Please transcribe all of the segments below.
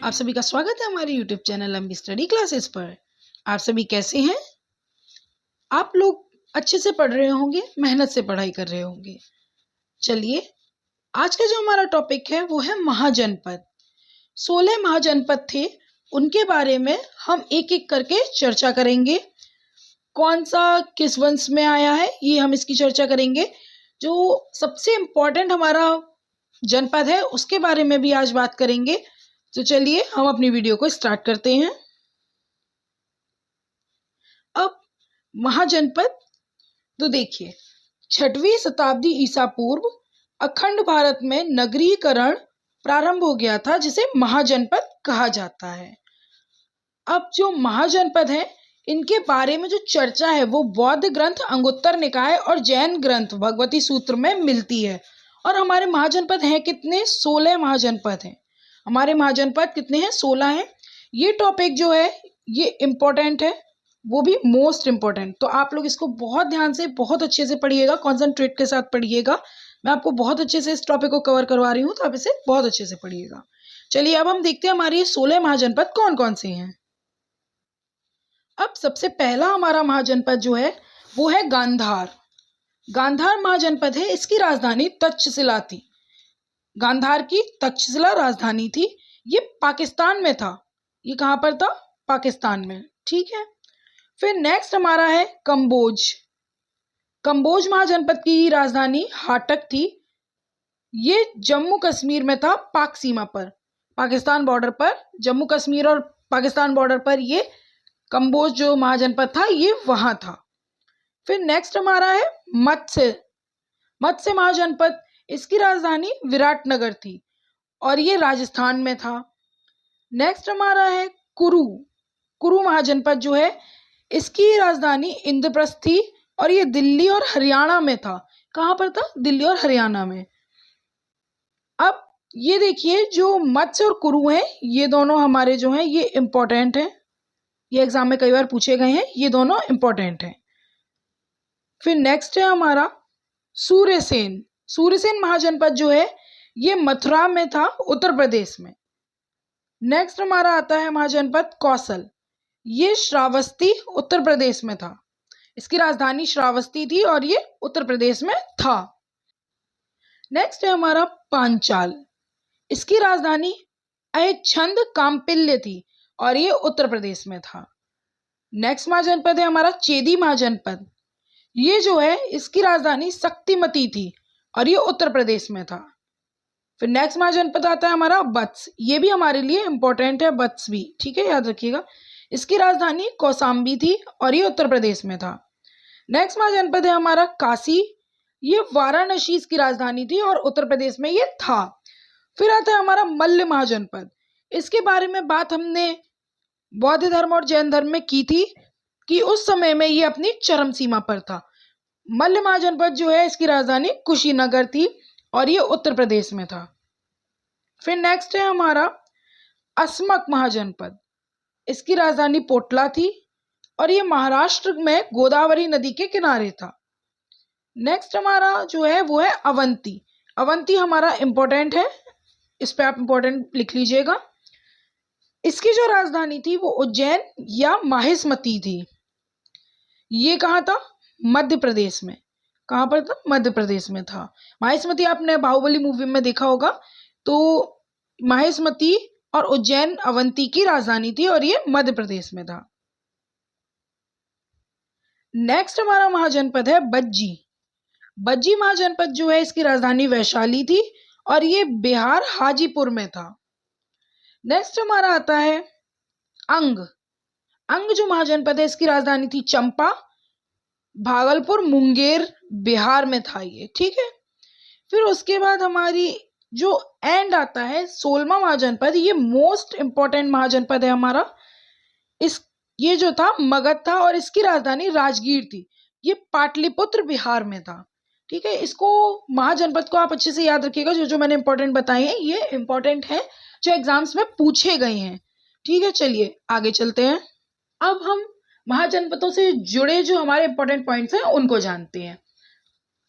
आप सभी का स्वागत है हमारे YouTube चैनल लंबी स्टडी क्लासेस पर। आप सभी कैसे हैं? आप लोग अच्छे से पढ़ रहे होंगे, मेहनत से पढ़ाई कर रहे होंगे। चलिए, आज का जो हमारा टॉपिक है वो है महाजनपद। 16 महाजनपद थे, उनके बारे में हम एक एक करके चर्चा करेंगे। कौन सा किस वंश में आया है ये हम इसकी चर्चा करेंगे। जो सबसे इम्पोर्टेंट हमारा जनपद है उसके बारे में भी आज बात करेंगे। तो चलिए हम अपनी वीडियो को स्टार्ट करते हैं। अब महाजनपद तो देखिए, 6वीं शताब्दी ईसा पूर्व अखंड भारत में नगरीकरण प्रारंभ हो गया था, जिसे महाजनपद कहा जाता है। अब जो महाजनपद है इनके बारे में जो चर्चा है वो बौद्ध ग्रंथ अंगुत्तर निकाय और जैन ग्रंथ भगवती सूत्र में मिलती है। और हमारे महाजनपद हैं कितने? 16 महाजनपद हैं। हमारे महाजनपद कितने हैं? 16 हैं। ये टॉपिक जो है ये इम्पोर्टेंट है, वो भी मोस्ट इम्पोर्टेंट। तो आप लोग इसको बहुत ध्यान से बहुत अच्छे से पढ़िएगा, कॉन्सेंट्रेट के साथ पढ़िएगा। मैं आपको बहुत अच्छे से इस टॉपिक को कवर करवा रही हूँ, तो आप इसे बहुत अच्छे से पढ़िएगा। चलिए अब हम देखते हैं हमारे 16 महाजनपद कौन कौन से हैं। अब सबसे पहला हमारा महाजनपद जो है वो है गांधार। गांधार महाजनपद है, इसकी राजधानी तक्षशिला थी। गांधार की तक्षशिला राजधानी थी। ये पाकिस्तान में था। ये कहाँ पर था? पाकिस्तान में। ठीक है। फिर नेक्स्ट हमारा है कंबोज। कंबोज महाजनपद की राजधानी हाटक थी। ये जम्मू कश्मीर में था, पाक सीमा पर, पाकिस्तान बॉर्डर पर, जम्मू कश्मीर और पाकिस्तान बॉर्डर पर ये कंबोज जो महाजनपद था ये वहां था। फिर नेक्स्ट हमारा है मत्स्य। मत्स्य महाजनपद, इसकी राजधानी विराटनगर थी और ये राजस्थान में था। नेक्स्ट हमारा है कुरु। कुरु महाजनपद जो है इसकी राजधानी इंद्रप्रस्थ थी और ये दिल्ली और हरियाणा में था। कहाँ पर था? दिल्ली और हरियाणा में। अब ये देखिए, जो मत्स्य और कुरु हैं ये दोनों हमारे जो हैं ये इंपॉर्टेंट हैं, ये एग्जाम में कई बार पूछे गए हैं, ये दोनों इंपॉर्टेंट हैं। फिर नेक्स्ट है हमारा सूर्यसेन। सूर्यसेन महाजनपद जो है ये मथुरा में था, उत्तर प्रदेश में। नेक्स्ट हमारा आता है महाजनपद कौशल। ये श्रावस्ती उत्तर प्रदेश में था। इसकी राजधानी श्रावस्ती थी और ये उत्तर प्रदेश में था। नेक्स्ट है हमारा पांचाल। इसकी राजधानी अहिच्छन्द काम्पिल्य थी और ये उत्तर प्रदेश में था। नेक्स्ट महाजनपद है हमारा चेदी महाजनपद। ये जो है इसकी राजधानी शक्तिमती थी और ये उत्तर प्रदेश में था। फिर नेक्स्ट महाजनपद आता है हमारा वत्स। ये भी हमारे लिए इंपॉर्टेंट है, वत्स भी, ठीक है, याद रखिएगा। इसकी राजधानी कौशाम्बी थी और ये उत्तर प्रदेश में था। नेक्स्ट महाजनपद है हमारा काशी। ये वाराणसी इसकी राजधानी थी और उत्तर प्रदेश में ये था। फिर आता है हमारा मल्ल महाजनपद। इसके बारे में बात हमने बौद्ध धर्म और जैन धर्म में की थी कि उस समय में ये अपनी चरम सीमा पर था। मल्ल महाजनपद जो है इसकी राजधानी कुशीनगर थी और ये उत्तर प्रदेश में था। फिर नेक्स्ट है हमारा अस्मक महाजनपद। इसकी राजधानी पोटला थी और ये महाराष्ट्र में गोदावरी नदी के किनारे था। नेक्स्ट हमारा जो है वो है अवंती। अवंती हमारा इंपॉर्टेंट है, इस पे आप इंपॉर्टेंट लिख लीजिएगा। इसकी जो राजधानी थी वो उज्जैन या माहिष्मती थी। ये कहाँ था? मध्य प्रदेश में। कहाँ पर था? मध्य प्रदेश में था। माहिष्मती आपने बाहुबली मूवी में देखा होगा। तो माहिष्मती और उज्जैन अवंती की राजधानी थी और ये मध्य प्रदेश में था। नेक्स्ट हमारा महाजनपद है बज्जी। बज्जी महाजनपद जो है इसकी राजधानी वैशाली थी और ये बिहार हाजीपुर में था। नेक्स्ट हमारा आता है अंग। अंग जो महाजनपद है इसकी राजधानी थी चंपा, भागलपुर, मुंगेर, बिहार में था ये, ठीक है। फिर उसके बाद हमारी जो एंड आता है 16वां महाजनपद, ये मोस्ट इंपॉर्टेंट महाजनपद है हमारा। ये जो था मगध था और इसकी राजधानी राजगीर थी। ये पाटलिपुत्र बिहार में था, ठीक है। इसको महाजनपद को आप अच्छे से याद रखिएगा। जो जो मैंने इंपॉर्टेंट बताए हैं ये इंपॉर्टेंट है, जो एग्जाम्स में पूछे गए हैं, ठीक है। चलिए आगे चलते हैं। अब हम महाजनपदों से जुड़े जो हमारे इंपॉर्टेंट पॉइंट्स हैं उनको जानते हैं।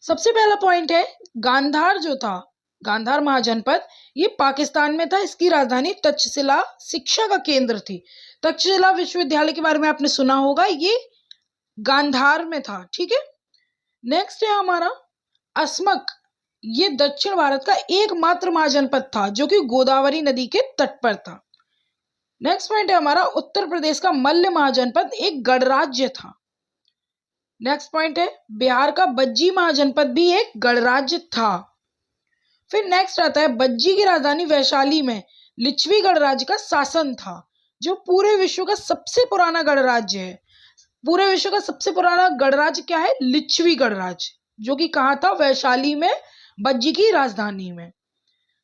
सबसे पहला पॉइंट है गांधार जो था गांधार महाजनपद ये पाकिस्तान में था। इसकी राजधानी तक्षशिला शिक्षा का केंद्र थी। तक्षशिला विश्वविद्यालय के बारे में आपने सुना होगा, ये गांधार में था। ठीक है, नेक्स्ट है हमारा अस्मक। ये दक्षिण भारत का एकमात्र महाजनपद था जो कि गोदावरी नदी के तट पर था। नेक्स्ट पॉइंट है हमारा उत्तर प्रदेश का मल्ल महाजनपद एक गणराज्य था। नेक्स्ट पॉइंट है बिहार का बज्जी महाजनपद भी एक गणराज्य था। फिर नेक्स्ट आता है बज्जी की राजधानी वैशाली में लिच्छवी गणराज्य का शासन था, जो पूरे विश्व का सबसे पुराना गणराज्य है। पूरे विश्व का सबसे पुराना गणराज्य क्या है? लिच्छवी गणराज्य, जो कि कहाँ था? वैशाली में, बज्जी की राजधानी में।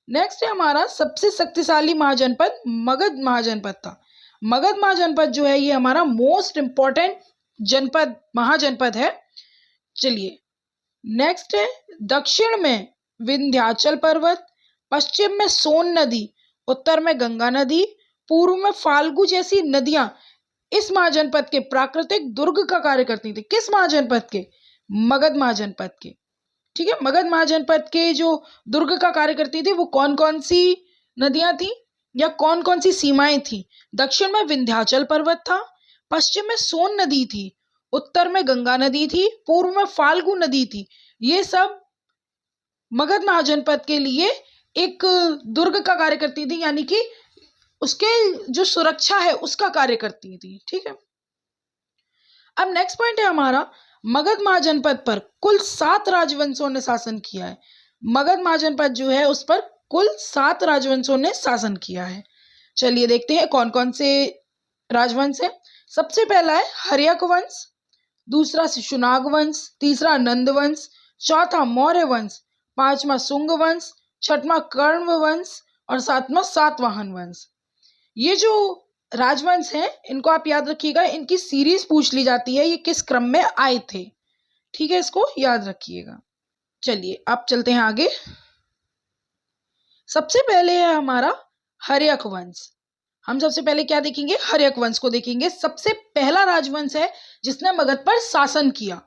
नेक्स्ट है हमारा सबसे शक्तिशाली महाजनपद मगध महाजनपद था। मगध महाजनपद जो है ये हमारा मोस्ट इंपॉर्टेंट जनपद महाजनपद है। चलिए नेक्स्ट है दक्षिण में विंध्याचल पर्वत, पश्चिम में सोन नदी, उत्तर में गंगा नदी, पूर्व में फाल्गु जैसी नदियां इस महाजनपद के प्राकृतिक दुर्ग का कार्य करती थी। किस महाजनपद के? मगध महाजनपद के। ठीक है, मगध महाजनपद के जो दुर्ग का कार्य करती थी वो कौन कौन सी नदियां थी या कौन कौन सी सीमाएं थी? दक्षिण में विंध्याचल पर्वत था, पश्चिम में सोन नदी थी, उत्तर में गंगा नदी थी, पूर्व में फाल्गु नदी थी। ये सब मगध महाजनपद के लिए एक दुर्ग का कार्य करती थी, यानी कि उसके जो सुरक्षा है उसका कार्य करती थी। ठीक है, अब नेक्स्ट पॉइंट है हमारा मगध महाजनपद पर कुल 7 राजवंशों ने शासन किया है। मगध महाजनपद जो है उस पर कुल 7 राजवंशों ने शासन किया है। चलिए देखते हैं कौन कौन से राजवंश है। सबसे पहला है हर्यक वंश, दूसरा शिशुनाग वंश, तीसरा नंद वंश, चौथा मौर्य वंश, पांचवा शुंग वंश, छठवां कर्ण वंश और सातवां सातवाहन वंश। ये जो राजवंश हैं इनको आप याद रखिएगा, इनकी सीरीज पूछ ली जाती है, ये किस क्रम में आए थे। ठीक है, इसको याद रखिएगा। चलिए अब चलते हैं आगे। सबसे पहले है हमारा हर्यक वंश। हम सबसे पहले क्या देखेंगे? हर्यक वंश को देखेंगे। सबसे पहला राजवंश है जिसने मगध पर शासन किया।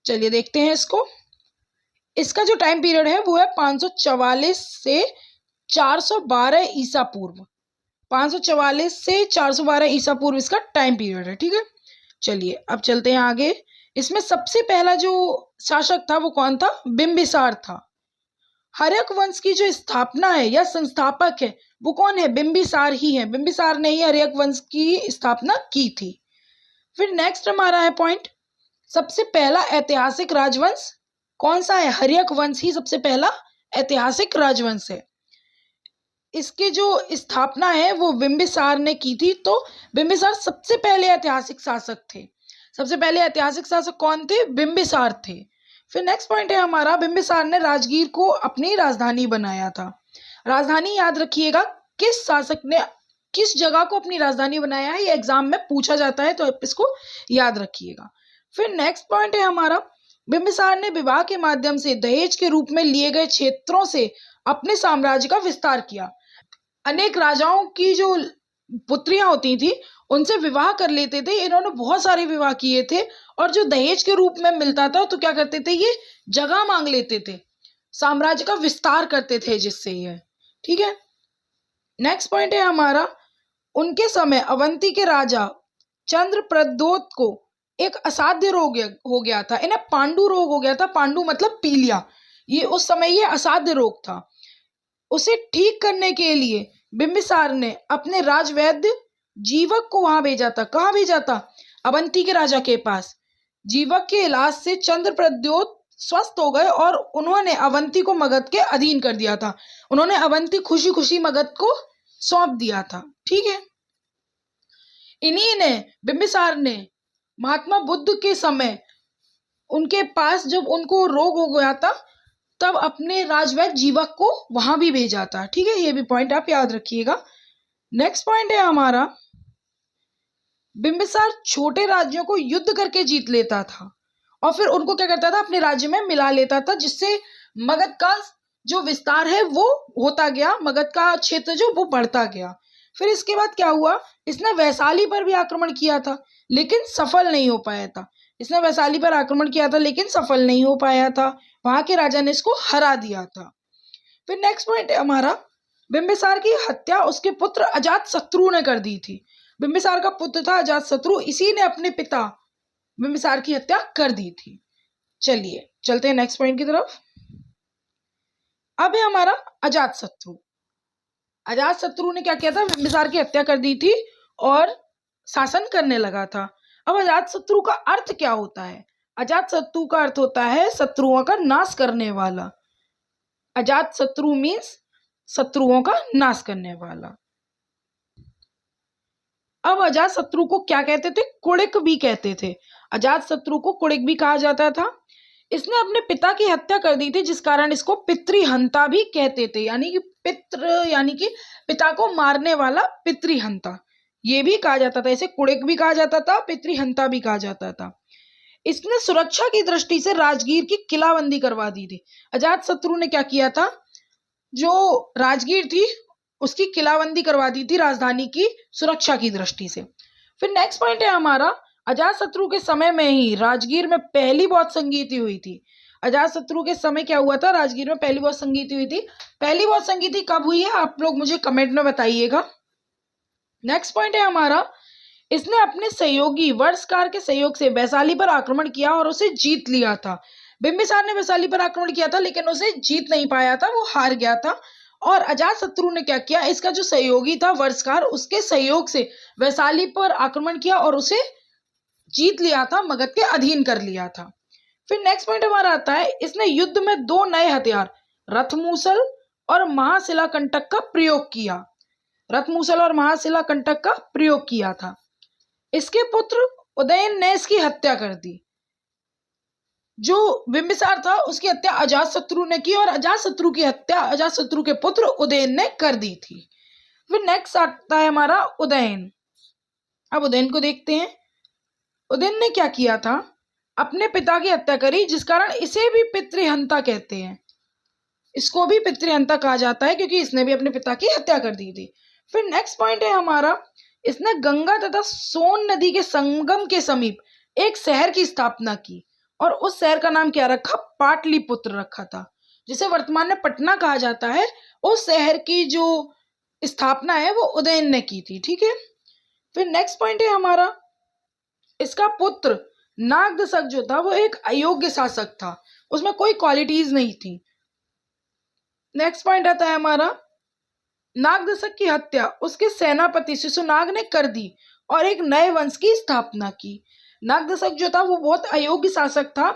चलिए देखते हैं इसको। इसका जो टाइम पीरियड है वो है 544 से 412 ईसा पूर्व। 544 से 412 ईसा पूर्व इसका टाइम पीरियड है। ठीक है, चलिए अब चलते हैं आगे। इसमें सबसे पहला जो शासक था वो कौन था? बिंबिसार था। हर्यक वंश की जो स्थापना है या संस्थापक है वो कौन है? बिंबिसार ही है। बिंबिसार ने ही हर्यक वंश की स्थापना की थी। फिर नेक्स्ट हमारा है पॉइंट, सबसे पहला ऐतिहासिक राजवंश कौन सा है? हर्यक वंश ही सबसे पहला ऐतिहासिक राजवंश है। इसकी जो स्थापना है वो बिंबिसार ने की थी। तो बिंबिसार सबसे पहले ऐतिहासिक शासक थे। सबसे पहले ऐतिहासिक शासक कौन थे? बिंबिसार थे। फिर नेक्स्ट पॉइंट है हमारा, बिंबिसार ने राजगीर को अपनी राजधानी बनाया था। राजधानी याद रखिएगा, किस शासक ने किस जगह को अपनी राजधानी बनाया है, ये एग्जाम में पूछा जाता है, तो आप इसको याद रखिएगा। फिर नेक्स्ट पॉइंट है हमारा, बिंबिसार ने विवाह के माध्यम से दहेज के रूप में लिए गए क्षेत्रों से अपने साम्राज्य का विस्तार किया। अनेक राजाओं की जो पुत्रियां होती थी उनसे विवाह कर लेते थे। इन्होंने बहुत सारे विवाह किए थे और जो दहेज के रूप में मिलता था तो क्या करते थे, ये जगह मांग लेते थे, साम्राज्य का विस्तार करते थे जिससे ये। ठीक है, नेक्स्ट पॉइंट है हमारा, उनके समय अवंती के राजा चंद्रप्रद्योत को एक असाध्य रोग हो गया था। इन्हें पांडु रोग हो गया था। पांडु मतलब पीलिया। ये उस समय ये असाध्य रोग था। उसे ठीक करने के लिए बिंबिसार ने अपने राजवैद्य जीवक को वहां भेजा था। कहाँ भेजा था? अवंती के राजा के पास। जीवक के इलाज से चंद्रप्रद्योत स्वस्थ हो गए और उन्होंने अवंती को मगध के अधीन कर दिया था। उन्होंने अवंती खुशी खुशी मगध को सौंप दिया था। ठीक है, इन्हीं ने बिंबिसार ने महात्मा बुद्ध के समय उनके पास जब उनको रोग हो गया था तब अपने राजवैद्य जीवक को वहां भी भेजा था। ठीक है, ये भी पॉइंट आप याद रखिएगा। नेक्स्ट पॉइंट है हमारा, बिंबिसार छोटे राज्यों को युद्ध करके जीत लेता था और फिर उनको क्या करता था, अपने राज्य में मिला लेता था, जिससे मगध का जो विस्तार है वो होता गया, मगध का क्षेत्र जो वो बढ़ता गया। फिर इसके बाद क्या हुआ, इसने वैशाली पर भी आक्रमण किया था लेकिन सफल नहीं हो पाया था। इसने वैशाली पर आक्रमण किया था लेकिन सफल नहीं हो पाया था। वहां के राजा ने इसको हरा दिया था। फिर नेक्स्ट पॉइंट है हमारा, बिंबिसार की हत्या उसके पुत्र अजातशत्रु ने कर दी थी। बिंबिसार का पुत्र था अजातशत्रु, इसी ने अपने पिता बिंबिसार की हत्या कर दी थी। चलिए चलते हैं नेक्स्ट पॉइंट की तरफ। अब है हमारा अजातशत्रु। अजातशत्रु ने क्या किया था, बिंबिसार की हत्या कर दी थी और शासन करने लगा था। अब अजातशत्रु का अर्थ क्या होता है? अजातशत्रु का अर्थ होता है शत्रुओं का नाश करने वाला। अजातशत्रु मीन्स शत्रुओं का नाश करने वाला। अब अजातशत्रु को क्या कहते थे? कुणिक भी कहते थे। अजातशत्रु को कुणिक भी कहा जाता था। इसने अपने पिता की हत्या कर दी थी, जिस कारण इसको पितृहंता भी कहते थे, यानी कि पिता को मारने वाला पितृहंता, ये भी कहा जाता था। इसे कुणिक भी कहा जाता था, पितृहंता भी कहा जाता था। इसने सुरक्षा की दृष्टि से राजगीर की किलाबंदी करवा दी थी। अजातशत्रु ने क्या किया था, जो राजगीर थी उसकी किलाबंदी करवा दी थी राजधानी की सुरक्षा की दृष्टि से। फिर नेक्स्ट पॉइंट है हमारा, अजातशत्रु के समय में ही राजगीर में पहली बौद्ध संगीति हुई थी। अजातशत्रु के समय क्या हुआ था, राजगीर में पहली बौद्ध संगीति हुई थी। पहली बौद्ध संगीति कब हुई है, आप लोग मुझे कमेंट में बताइएगा। नेक्स्ट पॉइंट है हमारा, इसने अपने सहयोगी वर्षकार के सहयोग से वैशाली पर आक्रमण किया और उसे जीत लिया था। बिंबिसार ने वैशाली पर आक्रमण किया था, लेकिन उसे जीत नहीं पाया था, वो हार गया था। और अजातशत्रु ने क्या किया, इसका जो सहयोगी था वर्षकार, उसके सहयोग से वैशाली पर आक्रमण किया और उसे जीत लिया था, मगध के अधीन कर लिया था। फिर नेक्स्ट पॉइंट हमारा आता है, इसने युद्ध में 2 नए हथियार रथमूसल और महाशिलाकंटक का प्रयोग किया। रथमूसल और महाशिलाकंटक का प्रयोग किया था। इसके पुत्र उदयन ने इसकी हत्या कर दी। जो बिंबिसार था उसकी हत्या अजातशत्रु ने की और अजातशत्रु की हत्या अजातशत्रु के पुत्र उदयन ने कर दी थी। फिर नेक्स्ट आता है हमारा उदयन। अब उदयन को देखते हैं। उदयन ने क्या किया था, अपने पिता की हत्या करी, जिस कारण इसे भी पितृहंता कहते हैं। इसको भी पितृहंता कहा जाता है क्योंकि इसने भी अपने पिता की हत्या कर दी थी। फिर नेक्स्ट पॉइंट है हमारा, इसने गंगा तथा सोन नदी के संगम के समीप एक शहर की स्थापना की और उस शहर का नाम क्या रखा, पाटलिपुत्र रखा था, जिसे वर्तमान में पटना कहा जाता है। उस शहर की जो स्थापना है वो उदयन ने की थी। ठीक है। फिर नेक्स्ट पॉइंट है हमारा, इसका पुत्र नागदशक जो था वो एक अयोग्य शासक था, उसमें कोई क्वालिटीज नहीं थी। नेक्स्ट पॉइंट आता है हमारा, नागदशक की हत्या उसके सेनापति शिशुनाग ने कर दी और एक नए वंश की स्थापना की। नागदशक जो था वो बहुत अयोग्य शासक था,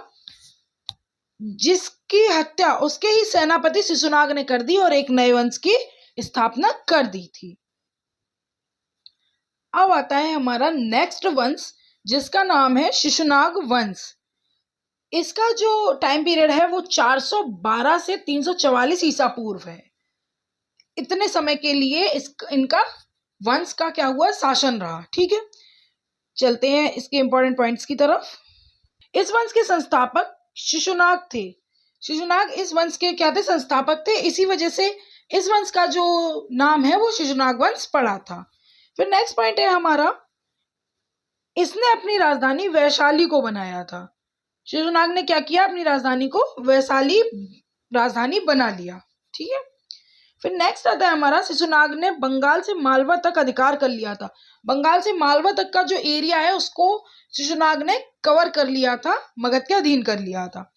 जिसकी हत्या उसके ही सेनापति शिशुनाग ने कर दी और एक नए वंश की स्थापना कर दी थी। अब आता है हमारा नेक्स्ट वंश, जिसका नाम है शिशुनाग वंश। इसका जो टाइम पीरियड है वो 412 से 344 ईसा पूर्व है। इतने समय के लिए इनका वंश का क्या हुआ, शासन रहा। ठीक है, चलते हैं इसके इंपॉर्टेंट पॉइंट्स की तरफ। इस वंश के संस्थापक शिशुनाग थे। शिशुनाग इस वंश के क्या थे, संस्थापक थे, इसी वजह से इस वंश का जो नाम है वो शिशुनाग वंश पड़ा था। फिर नेक्स्ट पॉइंट है हमारा, इसने अपनी राजधानी वैशाली को बनाया था। शिशुनाग ने क्या किया, अपनी राजधानी को वैशाली राजधानी बना लिया। ठीक है। फिर नेक्स्ट आता है हमारा, शिशुनाग ने बंगाल से मालवा तक अधिकार कर लिया था। बंगाल से मालवा तक का जो एरिया है उसको शिशुनाग ने कवर कर लिया था, मगध के अधीन कर लिया था।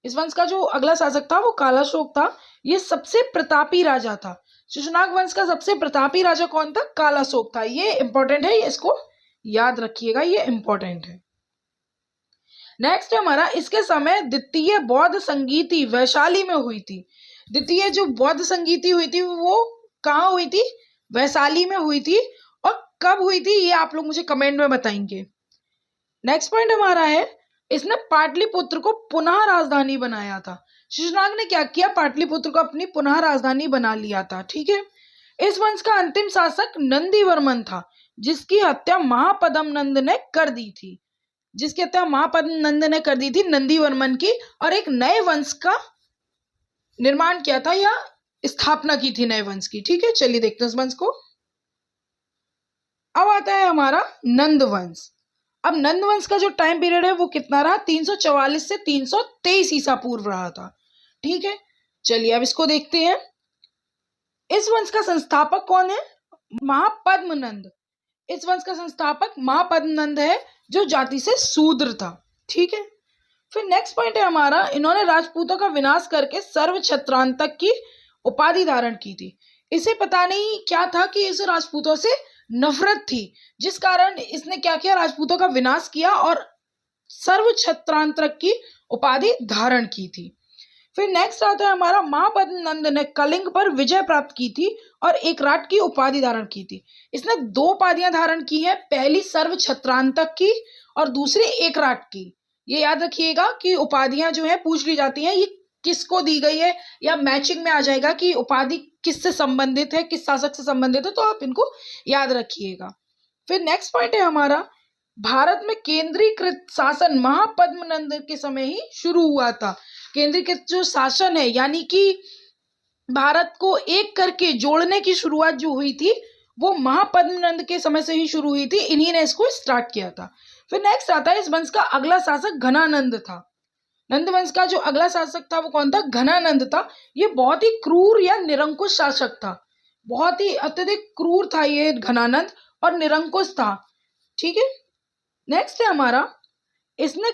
इस वंश का जो अगला शासक था वो कालाशोक था। ये सबसे प्रतापी राजा था। शिशुनाग वंश का सबसे प्रतापी राजा कौन था, कालाशोक था। ये इंपॉर्टेंट है, इसको याद रखिएगा, ये इंपॉर्टेंट है। नेक्स्ट है हमारा, इसके समय द्वितीय बौद्ध संगीति वैशाली में हुई थी। द्वितीय जो बौद्ध संगीति हुई थी वो कहाँ हुई थी, वैशाली में हुई थी। और कब हुई थी ये आप लोग मुझे कमेंट में बताएंगे। नेक्स्ट पॉइंट हमारा है, इसने पाटलिपुत्र को पुनः राजधानी बनाया था। शिशुनाग ने क्या किया, पाटलिपुत्र को अपनी पुनः राजधानी बना लिया था। ठीक है। इस वंश का अंतिम शासक नंदीवर्मन था, जिसकी हत्या महापद्म नंद ने कर दी थी। जिसकी हत्या महापद्म नंद ने कर दी थी, नंदीवर्मन की, और एक नए वंश का निर्माण किया था या स्थापना की थी नए वंश की। ठीक है, चलिए देखते हैं इस वंश को। अब आता है हमारा नंद वंश। अब नंद वंश का जो टाइम पीरियड है वो कितना रहा, 344 से 323 ईसा पूर्व रहा था। ठीक है, चलिए अब इसको देखते हैं। इस वंश का संस्थापक कौन है? महापद्मनंद। इस वंश का संस्थापक महापद्मनंद है, जो जाति से शूद्र था। ठीक है, फिर नेक्स्ट पॉइंट है हमारा, इन्होंने राजपूतों का विनाश करके सर्व छत्रांतक की उपाधि धारण की थी। इसे पता नहीं क्या था कि इसे राजपूतों से नफरत थी, जिस कारण इसने क्या किया, राजपूतों का विनाश किया और सर्व छत्रांतक की उपाधि धारण की थी। फिर नेक्स्ट आता है हमारा, महापद्मनंद ने कलिंग पर विजय प्राप्त की थी और एकराट की उपाधि धारण की थी। इसने 2 उपाधियां धारण की है, पहली सर्व छत्रांतक की और दूसरी एकराट की। ये याद रखिएगा कि उपाधियां जो है पूछ ली जाती हैं, ये किसको दी गई है, या मैचिंग में आ जाएगा कि उपाधि किससे संबंधित है, किस शासक से संबंधित है, तो आप इनको याद रखिएगा। फिर नेक्स्ट पॉइंट है हमारा, भारत में केंद्रीकृत शासन महापद्मनंद के समय ही शुरू हुआ था। केंद्रीकृत जो शासन है, यानी कि भारत को एक करके जोड़ने की शुरुआत जो हुई थी, वो महापद्मनंद के समय से ही शुरू हुई थी। इन्हीं ने इसको स्टार्ट किया था। फिर नेक्स्ट आता है, इस वंश का अगला शासक घनानंद था। नंद वंश का जो अगला शासक था वो कौन था? घनानंद था। ये बहुत ही क्रूर या निरंकुश शासक था, बहुत ही अत्यधिक क्रूर था ये घनानंद और निरंकुश था। ठीक है, नेक्स्ट है हमारा, इसने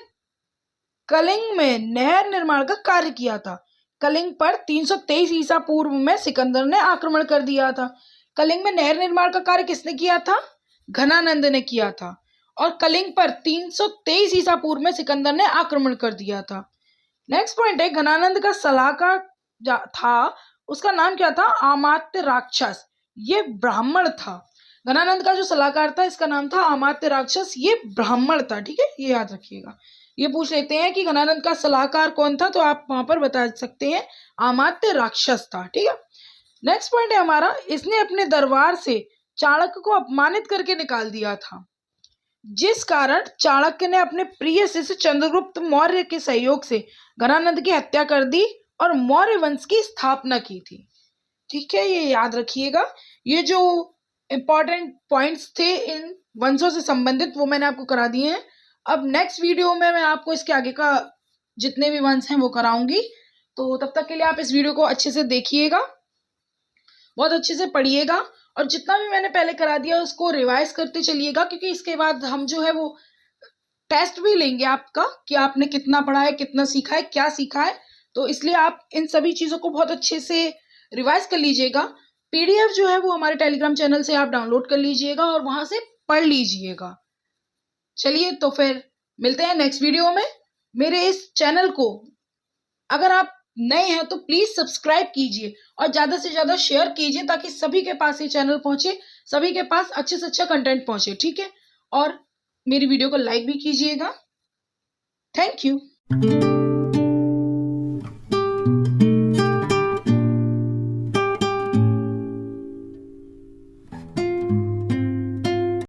कलिंग में नहर निर्माण का कार्य किया था। कलिंग पर 323 ईसा पूर्व में सिकंदर ने आक्रमण कर दिया था। कलिंग में नहर निर्माण का कार्य किसने किया था? घनानंद ने किया था। और कलिंग पर 323 ईसा पूर्व में सिकंदर ने आक्रमण कर दिया था। नेक्स्ट पॉइंट है, घनानंद का सलाहकार था, उसका नाम क्या था? अमात्य राक्षस। ये ब्राह्मण था। घनानंद का जो सलाहकार था, इसका नाम था अमात्य राक्षस। ये ब्राह्मण था। ठीक है, ये याद रखिएगा। ये पूछ लेते हैं कि घनानंद का सलाहकार कौन था, तो आप वहां पर बता सकते हैं अमात्य राक्षस था। ठीक है, नेक्स्ट पॉइंट है हमारा, इसने अपने दरबार से चाणक्य को अपमानित करके निकाल दिया था, जिस कारण चाणक्य ने अपने प्रिय शिष्य चंद्रगुप्त मौर्य के सहयोग से घनानंद की हत्या कर दी और मौर्य वंश की स्थापना की थी। ठीक है, ये याद रखिएगा। ये जो इंपॉर्टेंट पॉइंट्स थे इन वंशों से संबंधित, वो मैंने आपको करा दिए हैं। अब नेक्स्ट वीडियो में मैं आपको इसके आगे का जितने भी वंश हैं वो कराऊंगी। तो तब तक के लिए आप इस वीडियो को अच्छे से देखिएगा, बहुत अच्छे से पढ़िएगा, और जितना भी मैंने पहले करा दिया उसको रिवाइज करते चलिएगा, क्योंकि इसके बाद हम जो है वो टेस्ट भी लेंगे आपका कि आपने कितना पढ़ा है, कितना सीखा है, क्या सीखा है। तो इसलिए आप इन सभी चीज़ों को बहुत अच्छे से रिवाइज कर लीजिएगा। PDF जो है वो हमारे टेलीग्राम चैनल से आप डाउनलोड कर लीजिएगा और वहां से पढ़ लीजिएगा। चलिए, तो फिर मिलते हैं नेक्स्ट वीडियो में। मेरे इस चैनल को अगर आप नए हैं तो प्लीज सब्सक्राइब कीजिए और ज्यादा से ज्यादा शेयर कीजिए, ताकि सभी के पास ये चैनल पहुंचे, सभी के पास अच्छे से अच्छा कंटेंट पहुंचे। ठीक है, और मेरी वीडियो को लाइक भी कीजिएगा। Thank you.